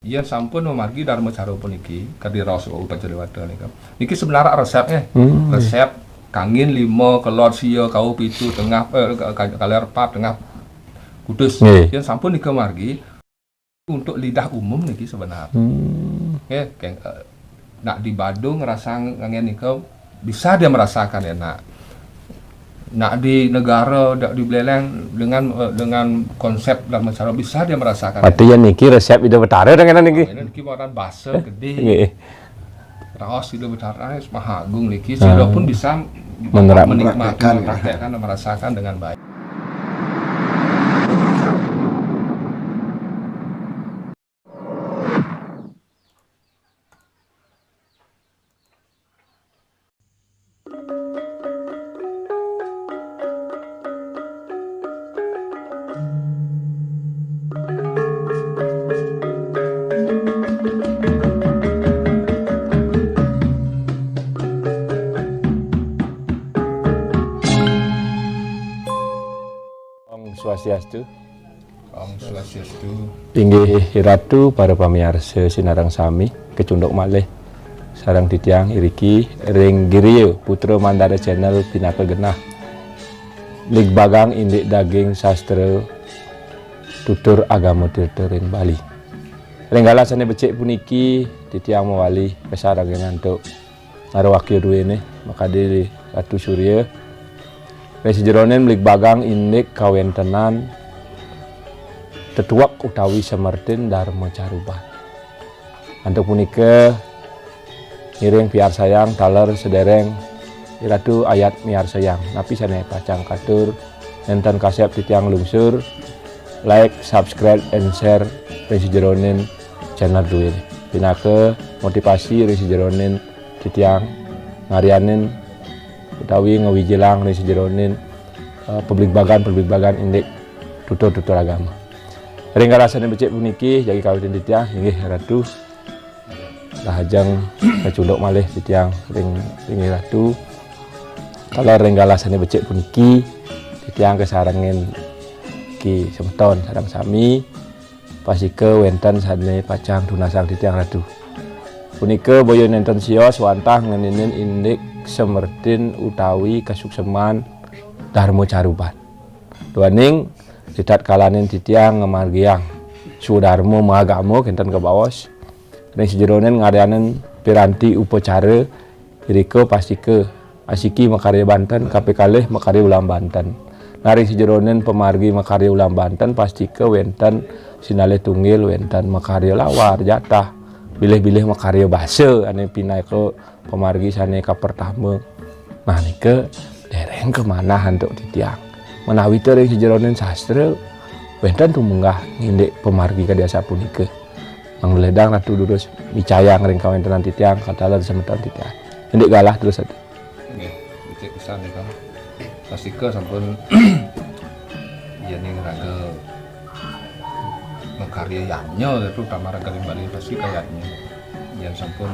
Iya sampun memargi Dharma Cara puniki kadiraos Upacariwata nika. Niki sebenarnya resepnya. Resep kangin 5 kelor sia kau pitu tengah kaler 4 tengah kudus. Yen sampun nika margi untuk lidah umum niki sebenarnya. Ya, nak di Badung ngerasa ngangen nika bisa dia merasakan enak. Nak di negara, di Beleleng dengan konsep Dharma Cara bisa dia merasakan. Artinya niki resep Ida Betara dengan niki. Niki orang basa gede. Raos Ida Betara maha agung niki. Sehingga pun bisa menikmati, mempraktekkan dan merasakan dengan baik. Swastiastu. Om Swastiastu. Inggih Ratu para pamirsa Sinarang Sami kecunduk malih sareng titiang iriki ring Giriyo putra Mandara channel Pinaka Genah lig bagang indik daging sastra tutur agama tirtering Bali. Renggala sane becik puniki titiang mawali pesarang ngantuk karo wakil duwene maka di Ratu Surya Resi jeronen lig bagang indik kawentenan tetuak utawi semertin Dharma Caruban. Antuk punika ngiring piar sayang taler sedereng iratu ayat miar sayang napi sane pacang katur enten kasep titiang lungsur like, subscribe, and share Resi jeronen channel duwe pinake motivasi Resi jeronen titiang ngarianin utawi ngewijilang Resi jeronin publik bagan indik tutur agama. Ringkala rasane becik puniki jagi kawin titiang inggih Ratu lahajeng kecunduk malih titiang ring Ratu. Kalau ringgala rasane becik puniki titiang kesarengin ki semeton sareng sami pasike wenten sane pacang tunasang titiang Ratu. Punika boyo nenten sios wantah ngeninin indik semertin utawi kasukseman Dharma Caruban. Duaning ditat kalanin titiang ngemargiang sudarmo magamo kenten ke bawas. Ning sejeronen ngadanen piranti upacara iriko pasike asiki makarya Banten kapikalih makarya ulam Banten. Nari sejeronen pemargi makarya ulam Banten pastike wenten sinale tunggil wenten makarya lawar jatah bilih-bilih makarya basa ane pinai ke pemargi sane ka pertama. Nah nike dereng kemana hantuk titiang menawi teu sejeronen sastra wenten tumunggah ngindik pemargi ka desa punika. Mang ledang Ratu durus micaya ngring kawentenan titiang katalan semeton titiang. Ndik galah terus atuh. Nggih, becik pisan nika. Pastike sampun yen ning raga makarya yatnya terutama raga Bali pasti kayaknya yang sampun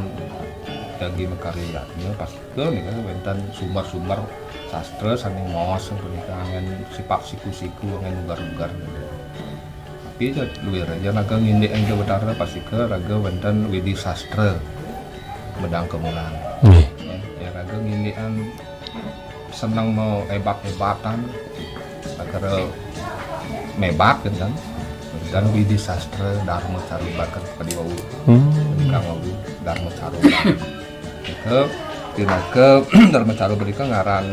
dagi makarya yatnya pastike nika wenten sumber-sumber sastra saking maos punika angen sipak-siku-siku angen ugar-ugar. Tapi luwih aja naga ngindik yang Jawa Utara pastike raga wenten widi sastra medang kemulan. Ya raga ngindikan seneng mau hebat-hebatan agar mebat kan dan widi sastra Dharma Caruban kan kadiwau kang wau Dharma Caruban ke tinaga Dharma Caruban iku ngaran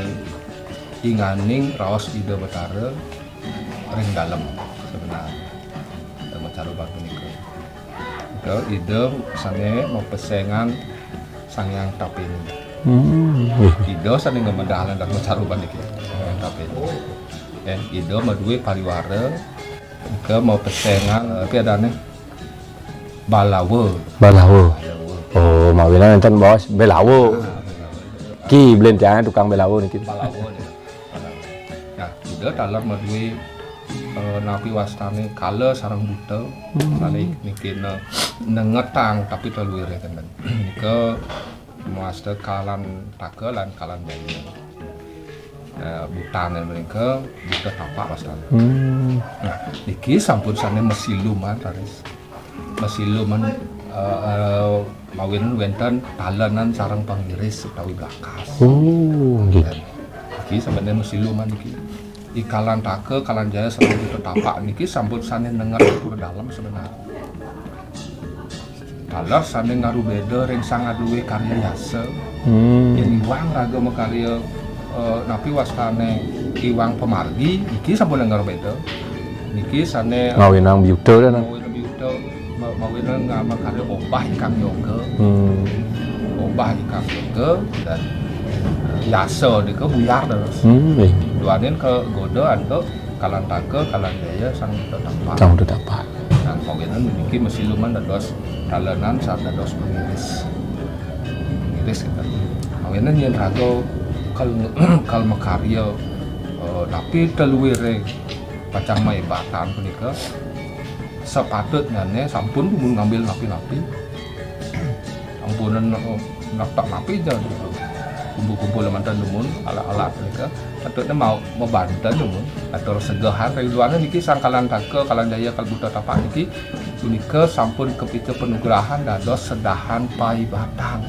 inganing raos Ida Betara ring dalem sebenarnya Dharma Caruban punika ke ide sane mau pesengan Sangyang Tapeni ide sane ngemedahalan Dharma Caruban iki Tapeni ide maduwe pariwara ke mau pesengan piadane Balawo. Oh mawina enten bos Belawo. Ki blentiangan tukang Belawo niki. Balawo. Nah, ide dalam maduwe napi wastane kala sareng buta sane niki nengetang tapi terluwih tenten. Nika master kalan taga lan kalan bayi. Butane mereka buta tapak wastane. Nah, niki sampun sane mesiluman taris. masiluman mawin wenten talenan sarang pangiris utawi blakas. Oh, nggih. Iki sebenarnya masiluman iki. Ikalan take kalan jaya sareng tapak niki sampun sane nenger pura dalam sebenarnya. Taler sane ngaru beda ring sang aduwe karya yase. Yen iwang raga makarya napi wastane iwang pemargi iki sampun ngaru beda. Niki sane Ngawinang biyuda dan mawinang makarya obah ikang yoga. Obah ikang yoga dan yase dika buyar terus. nggih. Duanin ke godoan ke kalan take kalan jaya sang tapak. Kang dapat. Nah, mawinan memiliki masiluman dados talenan saat dados pengiris. Pengiris kita. Mawinan yang rago kal makarya tapi teluwire pacang maibatan punika sepatutnya sampun mun ngambil napi-napi. Ampunan nak napi aja gitu. Kumpul-kumpul mantan lumun ala-ala punika patutnya mau banten lumun atau segahan ridwana niki sangkalan take kalan jaya kalbuta tapak niki punika sampun kepitu penugrahan dados sedahan paibatan.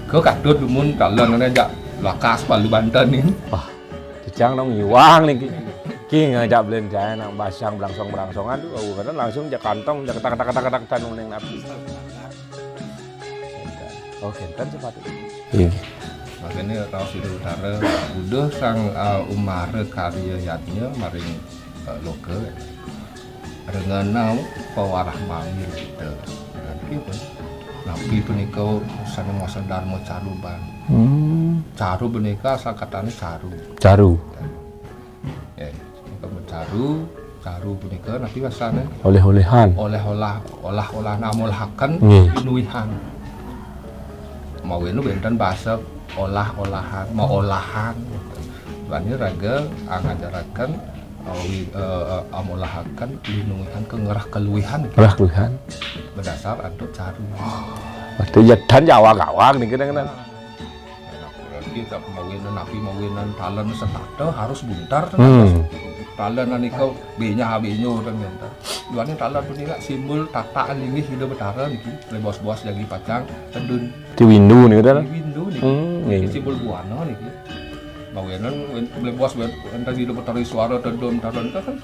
Ke kadut lumun dalan jak lakas palu Banten ini. Wah, Cicang dong ngiwang nih ki ngajak belanja nang basang belangsong-belangsongan tuh kan langsung jak kantong jak kata-kata tanung neng napi. Oke, kan cepat. Iya. Makanya Raos Idul Utara udah sang umare karya yatnya maring loke rengenau pewarah mamir gitu. Nanti pun napi punika sane masa Darmo Caruban. Caru punika asal katanya caru. Caru. Caru punika napi wasane Oleh-olehan. olah namolahaken inuihan. Mau ini benten bahasa olah-olahan, mau olahan. Soalnya raga ngajarakan amolahakan linungihan kengerah keluihan. Kerah keluhan. Berdasar untuk caru. Waktu jadan Jawa-gawang nih kan. Kita mawinan talan setata harus buntar. Talan nikau B-nya HB-nya kan minta. Duane talan punika simbol tataan linggih hidup betara niki. Le bos-bos lagi pacang tedun. Di windu nih kan. Di windu niki. Simbol buana niki. Mawinan le bos enta hidup betara suara tedun talan itu kan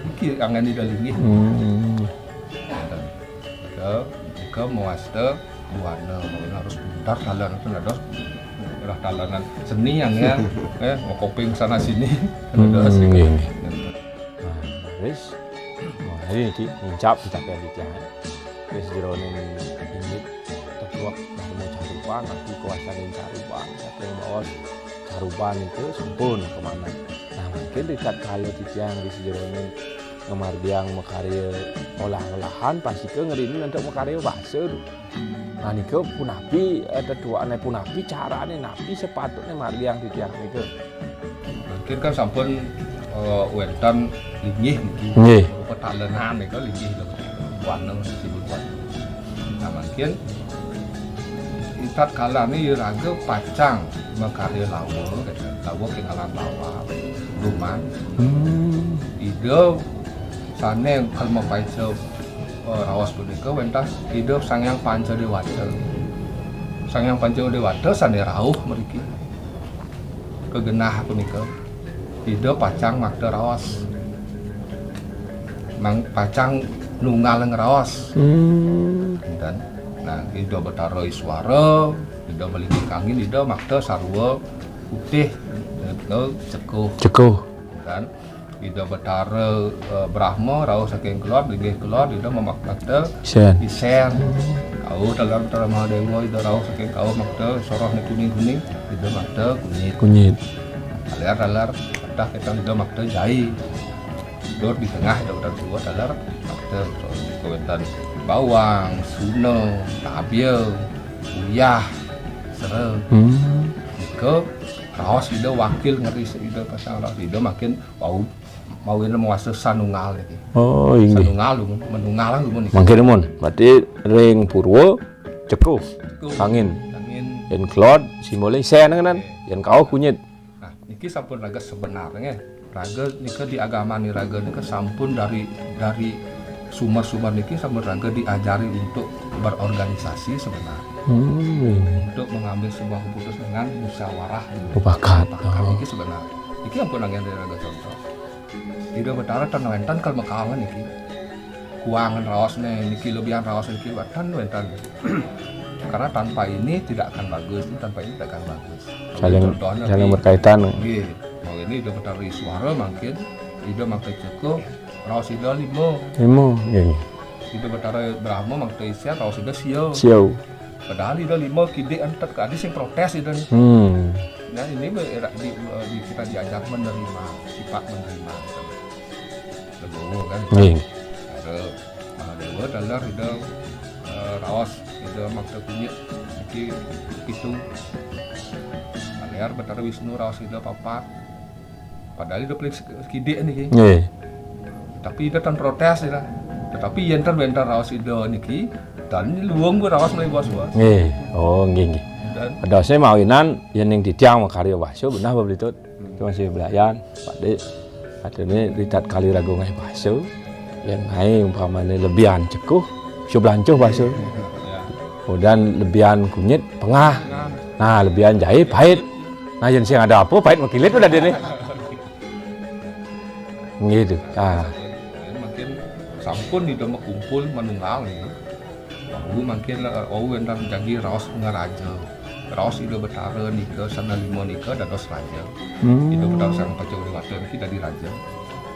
niki angan di linggih. Ke muasta buana mawinan harus buntar talan itu nados adalah talanan seni yang ya mau koping sana sini ada asik. Wis ini iki ngucap dicapai di jalan wis jerone ini teguak mau caruban nanti kawasan caruban yang bawa caruban itu sempun kemana nah mungkin dekat kalau yang di jerone ngemardiang makarya olah-olahan pasti ke ngerini untuk makarya bahasa nah nike punapi tetuane punapi carane napi sepatutnya mardiang di tiang nike mungkin kan sampun wenten linggih niki rupa talenan nike linggih lho warna disebut warna nah mungkin itat kalane raga pacang makarya lawa kenalan lawa rumah ide sane kalma paice rawas punika wentas hidup Sangyang Pancadewata. Sangyang Pancadewata sane rauh mriki. Kegenah punika. Hidup pacang makta rawas. Mang pacang nunggal ngerawas. Dan nah hidup betara iswara, hidup melingki kangin, hidup makta sarwa putih cekuh. Dan ida betara Brahma rauh saking keluar digeh keluar ida memakta isen kau dalam Mahadewa ida rauh saking kau makta soroh ni kuning ida makta kunyit alar dah kita ida makta jai dor di tengah ida udah dua dalar makta kawentan bawang suno tabiel uyah sere ke raos ida wakil ngeri ida pasang raos ida makin bau mau ini menguasai sanungal ini. Oh ini. Sanungal menunggalan lumun. Mangkene mun, berarti ring purwo cekuh, angin. Yen klod simbole sen kan, yen kau kunyit. Nah, niki sampun raga sebenarnya. Raga nika di agama ni raga nika sampun dari sumber-sumber niki sama raga diajari untuk berorganisasi sebenarnya. Untuk mengambil sebuah keputusan dengan musyawarah Mufakat. niki sebenarnya. Niki ampun angin dari raga contoh. Tidak betara tan wentan kalau makawan niki. Kuangan raos niki lebihan raos niki watan wentan. Karena tanpa ini tidak akan bagus, tanpa ini tidak akan bagus. Saling berkaitan. Iya, mau ini udah betara suara mungkin, tidak makai cukup. Raos ida 5. Nggih. Ida betara Brahma makai isia raos ida sio. Padahal ida 5 kide antet ke adis yang protes ida nih. Nah ini kita diajar menerima, sifat menerima. Legowo kan. Ada legowo dalam ida raos ida makai kunyit itu. Aliar betara Wisnu raos ida 4. Padahal ida pelik kide nih. Tapi ida tan protes ida. Tetapi yen tan bentar raos ida niki dan luwung ku raos mulai bos-bos. Nggih. Ada saya mawinan yang ditiang makarya bahasa benar betul. Cuma saya belayan, Pak Dek. Katanya ritat kali ragu ngai bahasa. Yang ngai umpamanya lebihan cekuh, so belancuh bahasa. Kemudian lebihan kunyit pengah. Nah, lebihan jahe pahit. Nah, yang sing ada apa pahit makilit udah dia nih. Gitu. Makin sampun di dalam kumpul menunggal nih. Makin wentan janji raos ngaraja. Raos itu betara nika sana 5 nika dados raja. Itu betara sang pacau di mata niki dari raja.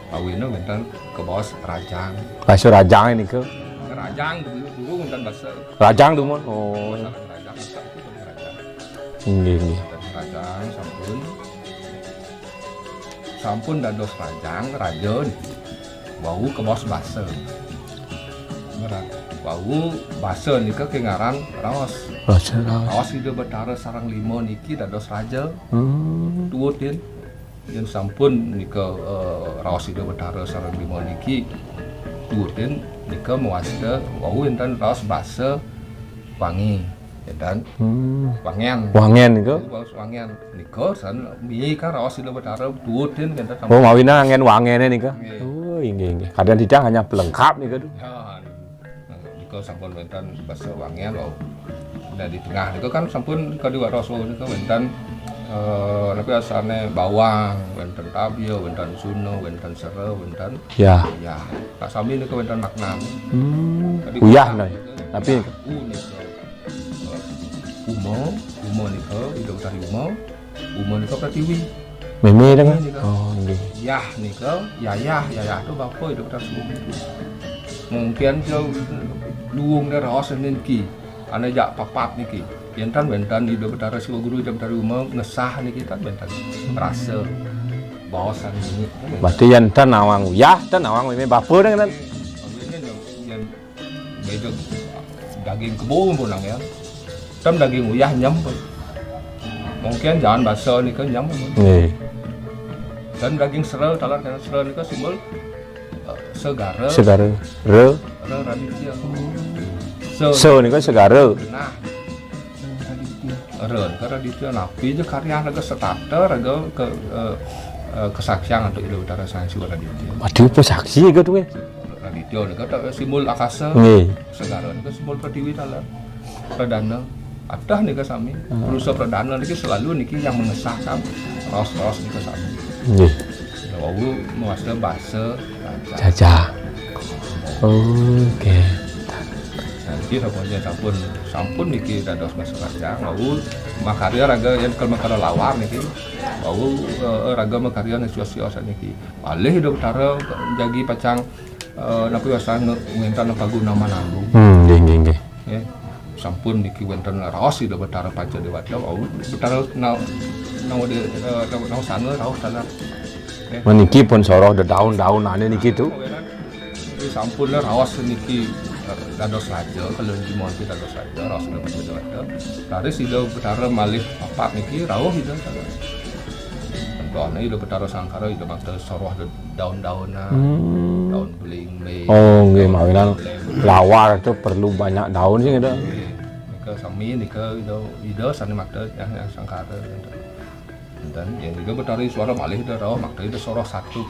Awina wentan ke bos rajang. Bahasa rajang ini ke? Rajang dulu wentan bahasa. Rajang dulu. Rajang itu rajang. Nggih. Rajang sampun dados rajang raja niki. Bau ke bos bahasa. Bau bahasa nika kengaran raos. Raos itu betara sarang 5 niki dados raja. Tuutin yang sampun nika raos itu betara sarang 5 niki tuutin nika muasda bau enten raos bahasa wangi dan wangen nika wangen nika san mi ka raos itu betara tuutin enten sampun mawina angen wangene nika. Nggih. Kadang tidak hanya pelengkap nika tuh. Nika sampun wonten bahasa wangian lho. Nah di tengah nika kan sampun kedua rasul nika wonten tapi asane bawang, wonten tabio, wonten suno, wonten sere, wonten ya. Pak sami nika wonten makna. Uyah nah. Tapi umo nika itu utari umo nika pratiwi. Meme dengan. Nggih. Yah nika, yayah itu bapa itu pratiwi. Mungkin jauh luung dari raos niki, ane jak papat niki. Yentan bentan di betara siwa guru jam dari umum ngesah niki kan bentan rasa bawasan ini. Berarti yentan awang uyah, tan awang meme bapa dengan. Ini yang beda daging kebo pun ya. Tam daging uyah nyam pun. Mungkin jangan bahasa nika nyam. Dan daging sere talar karena sere nika simbol segara raditya ni kan segara nah raditya napi je karya raga setata raga kesaksian untuk Ida Utara Sang Siwa Raditya. Waduh apa saksi ke tuh Raditya ni kan simbol akasa segara ni kan simbol pratiwi talar pradana atah ni kan sami perusaha pradana ni selalu niki yang mengesahkan raos-raos ni kan sami lalu muasda bahasa Jaja. Oke. Nanti pokoknya sampun niki dados masyarakat. Lalu makarya raga yang kalau makarya lawar niki. Lalu raga makarya nesio-sio niki. Alih hidup utara jagi pacang napi wasan wenten paguna mananggung. Nggih. Ya. Sampun niki wenten raos hidup utara paca dewata. Lalu utara nau sana raos talar. Meniki pun soroh daun-daun ane niki tu. Sampun lah rawas niki dados raja kalau di monti dados raja rawas dapat raja. Tadi sida betara malih papat niki rawuh itu saja. Contohnya itu betara sangkara itu makta soroh daun-daunan, daun beling. Nggih mawinan lawar itu perlu banyak daun sih gitu. Nika sami nika itu sane makta yang sangkara. Dan yang juga betari suara malih itu rawuh makta itu soroh satu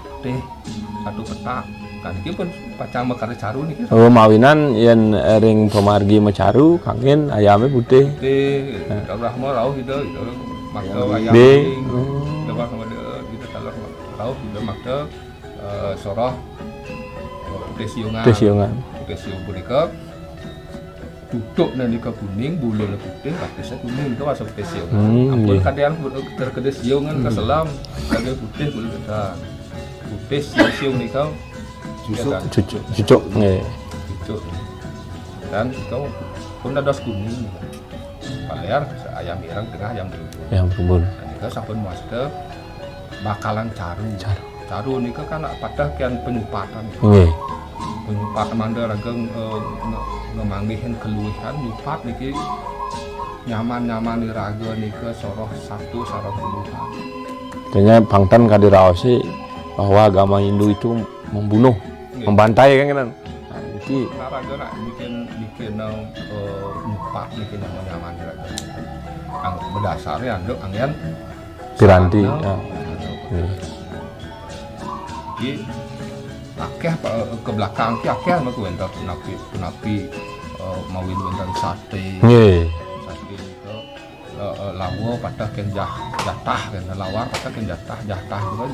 petak kan iki pun pacang mekare caru niki. Oh mawinan yen ring pemargi mecaru kangen ayamnya putih. Rahma rauh itu makta ayam Ding. kuning. Lepas sama itu telur rauh itu makta soroh putih siungan. Putih siung punika duduk nika kuning, bulu putih, batisnya kuning itu masuk putih siung. Ampun kadang terkedes siungan keselam, kadang putih bulu kita. Putih siung nika cucuk nggih. Cucuk. Dan kau pun ada kuning. Paler ayam ireng tengah ayam berumbun. Ayam berumbun. Nika sampun master bakalan caru. Caru nika kan padah kian penyupatan. Nggih. Penyupat manda rageng ngemanggihin keluhan nyupat niki nyaman raga nika soroh satu soroh keluhan. Ternyata Bangtan kadiraosi bahwa agama Hindu itu membunuh, membantai kan. Nah, iki raga nak bikin nyupat niki nyaman raga. Ang berdasarnya anduk angian piranti. Iki akeh ke belakang ki akeh mah kuwentar punapi mawin wentar sate. Nggih. Sate itu lawo patah ken jatah ken lawar patah ken jatah itu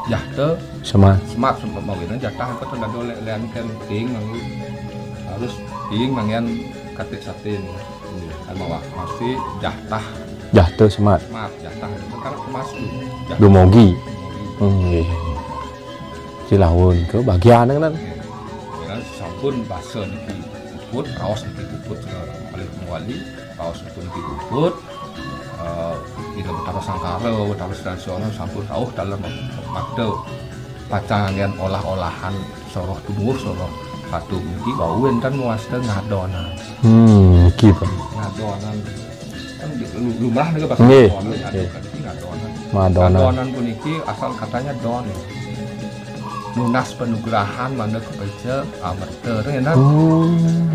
jahte Semat mawin jatah itu tanda dole lean ken ting harus ting mangian katik sate ini. Mawa masih jahte semat. Jatah itu kan emas tuh. Dumogi. Nggih. Cilawun ke bagian kan. Ya sampun basa niki puput, kaos niki puput paling muali, kaos pun niki puput. Kita betara sangkara, betara tradisional sampun rauh dalam makde pacangan olah-olahan soroh tubuh soroh satu niki bau enten muasta ngadonan. Niki Pak. Ngadonan kan lumrah nih bahasa ngadonan. Ngadonan pun niki asal katanya don. Nunas penugrahan mana kepeja amerter kan.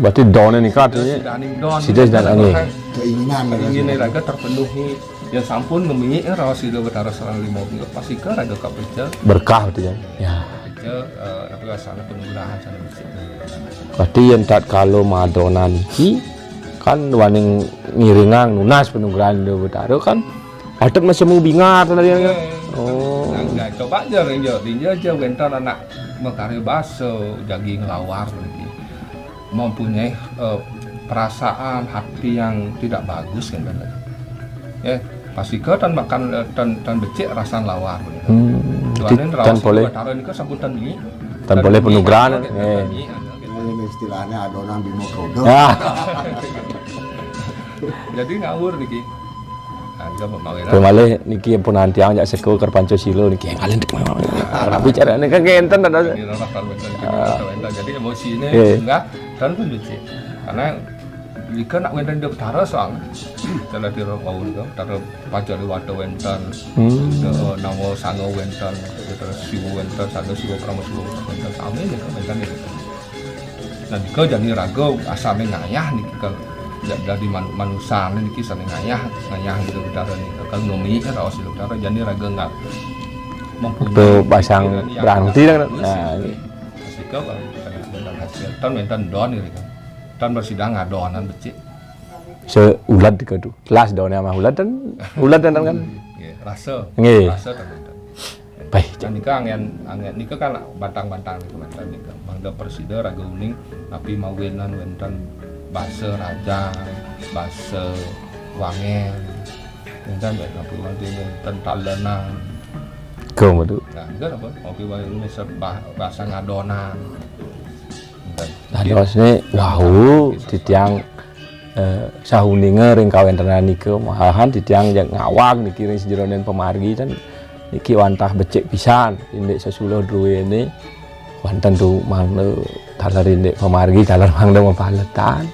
Berarti don ini kan artinya sudah angin. Keinginan raga terpenuhi yang sampun ngemi rawas itu betara serang 50 pasti ke raga kepeja berkah berarti ya. Kepeja apa sana penugrahan sana mesti. Berarti yang tak kalau Madonna niki kan waning ngiringang nunas penugrahan itu betara kan adat masih mau bingar tadi kan. Oh. Nah, coba aja dia aja wentar anak mekarya baso jagi ngelawar lagi mempunyai perasaan hati yang tidak bagus kan benar. Pasti ke tan makan tan becek rasan lawar begitu. Tan boleh taruh ini ke sambutan ini. Tan boleh penugrahan. Istilahnya adonan bimo kodo. Jadi ngawur niki. Pemalih niki pun nanti yang jak sekol ker Pancasila niki yang kalian dek mana. Bicara nih kan enten ada. Jadi emosinya enggak dan pun lucu. Karena jika nak wenten dia betara soal kalau di Rawaun itu betara pajari wadah wenten, nama sango wenten, betara siwu wenten, sango siwu krama siwu wenten kami ni kan wenten itu. Nah jika jadi raga asalnya ngayah niki kan dari manusia ini kisah ngayah gitu utara nih kalau nomi kan rawas itu utara jadi raga nggak mempunyai pasang berarti kan nah pasti kau kalau kita hasil tan don ini kan tan bersidang ngadonan becik seulat gitu kelas daunnya mah ulat dan kan rasa tan baik dan nikah angin nikah kan bantang teman-teman nikah bangda persida raga uning tapi mawinan wentan bahasa raja, bahasa wangen, dan apa lagi tentalenan. Kau betul. Nah, enggak apa? Oke, bahasa ngadonan. Ados ni, wow, titiang sahuninga ring kawen tenan nike malahan titiang yang ngawang niki ring sejeronen pemargi dan niki wantah becek pisan indek sesulo druwe ini wanten tu mangde talar indek pemargi talar mangde mempaletan.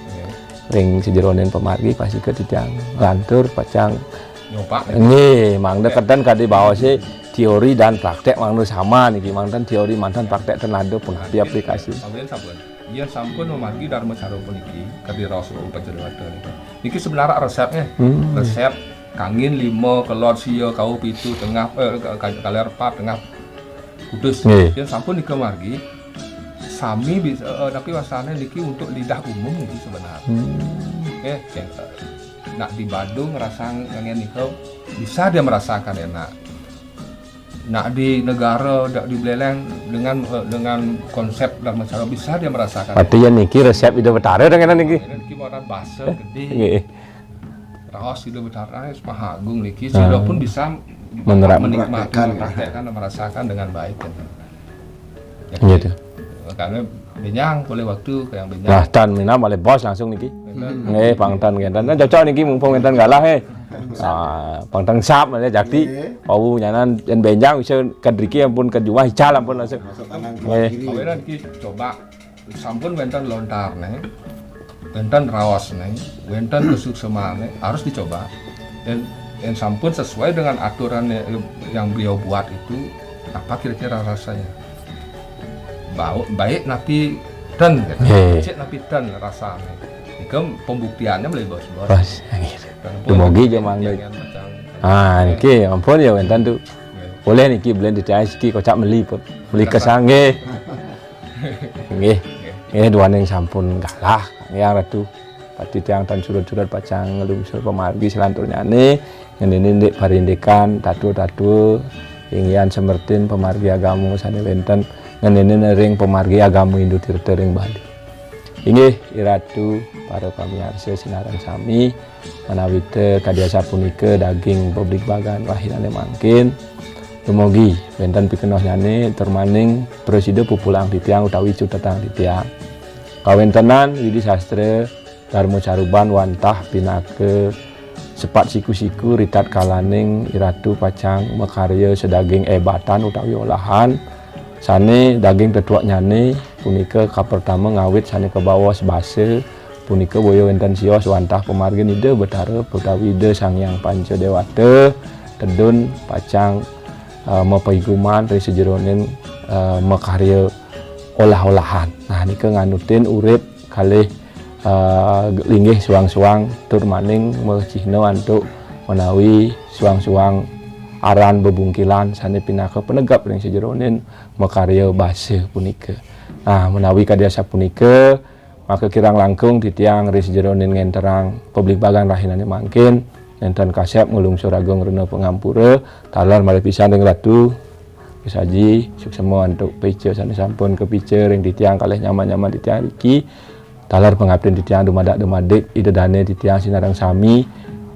Ring sejeronen pemargi pasti ke titiang lantur pacang nyoba nggih mangda kedan kade bawa sih teori dan praktek mangda sama niki mangdan teori mantan praktek tenado pun aplikasi dia sampun memargi dharma cara puniki kadi rasul pajarwata niki sebenarnya resepnya resep kangin 5 kelor sia kau pitu tengah kaler 4 tengah kudus dia sampun niki margi sami bisa tapi wasane niki untuk lidah umum niki sebenarnya. Nak di Badung ngerasa ngene niku bisa dia merasakan enak. Nak di negara dak di Beleleng dengan konsep dan cara bisa dia merasakan. Artinya niki resep itu betara dengan niki. Niki warna basa gede. Raos itu betara mah agung niki sih pun bisa menikmati mempraktekkan dan merasakan dengan baik kan. Gitu. Karena benyang boleh waktu kayak benyang. Nah, tan minam oleh bos langsung niki. Nggih, pangtan ngenten. Nah, cocok niki mumpung ngenten galah pangtan sap ya jakti. Oh, nyanan yen benjang bisa kadriki ampun kejuah hical ampun langsung. Nggih. Aweran iki coba sampun wenten lontar nih. Wenten raos nih, wenten tusuk semane harus dicoba. Dan sampun sesuai dengan aturan yang beliau buat itu apa kira-kira rasanya? Baik napi dan cek napi dan rasanya. Itu pembuktiannya melalui bos-bos. Bos, gitu. Dumogi jemang deui. Niki ampun ya wenten tuh. Boleh niki blend dicai iki kocak meli kesang nggih. Nggih. Dua yang sampun galah yang ratu. Pati tiang tan surut-surut pacang ngelungsur pemargi selanturnya nih ngene parindekan tatu-tatu ingyan semertin pemargi agamu sane wenten ngene ring pemargi agamu Hindu Tirta ring Bali. Inggih iratu para pamirsa sinaran sami menawi teu kadiasa punika daging publik bagan wahirane mangkin dumugi wenten pikenoh nyane termaning preside pupulang di tiang utawi cutetang di tiang kawentenan Widi Sastra Darmo Caruban wantah pinake sepat siku-siku ritat kalaning iratu pacang mekarya sedaging ebatan utawi olahan sane daging tetuak nyane punika kapertama ngawit sane ke bawah sebase punika boyo wenten sios wantah pemargi ide betara utawi ide Sangyang Pancadewata tedun pacang mepaiguman dari sejeronin mekarya olah-olahan. Nah nika nganutin urip kalih linggih suang-suang tur maning mecihno antuk menawi suang-suang aran bebungkilan sane pinaka penegap ring sejeronin makarya basa punika. Nah menawi kadiasa punika maka kirang langkung titiang ring sejeronin ngenterang publik bagan rahinane mangkin enten kasep ngulungsur ageng rena pengampura talar malih pisan ring ratu saji suksema untuk pice sane sampun kepice ring titiang kalih nyaman-nyaman titiang iki talar pengabdian titiang dumadak-dumadik idedane titiang sinarang sami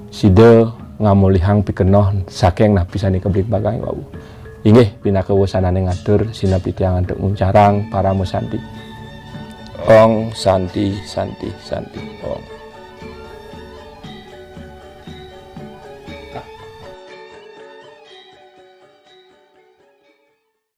sida ngamulihang pikenoh saking napisane keblik bagang wau. Inggih pinaka wusanane ngatur sinap titiang untuk nguncarang para musanti. Ong santi santi santi ong.